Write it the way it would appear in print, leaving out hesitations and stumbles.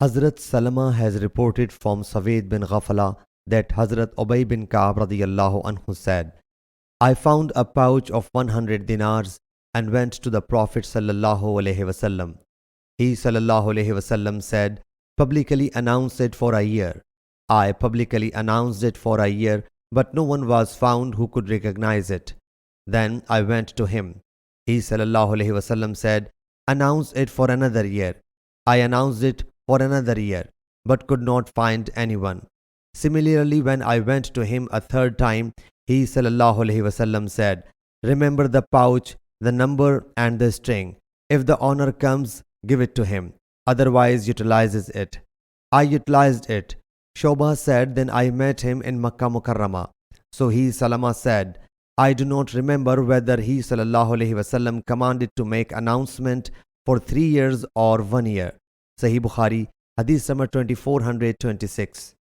Hazrat Salama has reported from Saweed bin Ghafala that Hazrat Ubay bin Ka'ab radiyallahu anhu said, I found a pouch of 100 dinars and went to the Prophet sallallahu alaihi wasallam. He sallallahu alaihi wasallam said, publicly announce it for a year. I publicly announced it for a year, but no one was found who could recognize it. Then I went to him. He sallallahu alaihi wasallam said, announce it for another year. I announced it for another year, but could not find anyone. Similarly, when I went to him a third time, he sallallahu alaihi wasallam said, remember the pouch, the number and the string. If the owner comes, give it to him. Otherwise, utilizes it. I utilized it. Shoba said, then I met him in Makkah Mukarramah. So he Salama said, I do not remember whether he sallallahu alaihi wasallam commanded to make announcement for 3 years or 1 year. Sahih Bukhari, Hadith number 2426.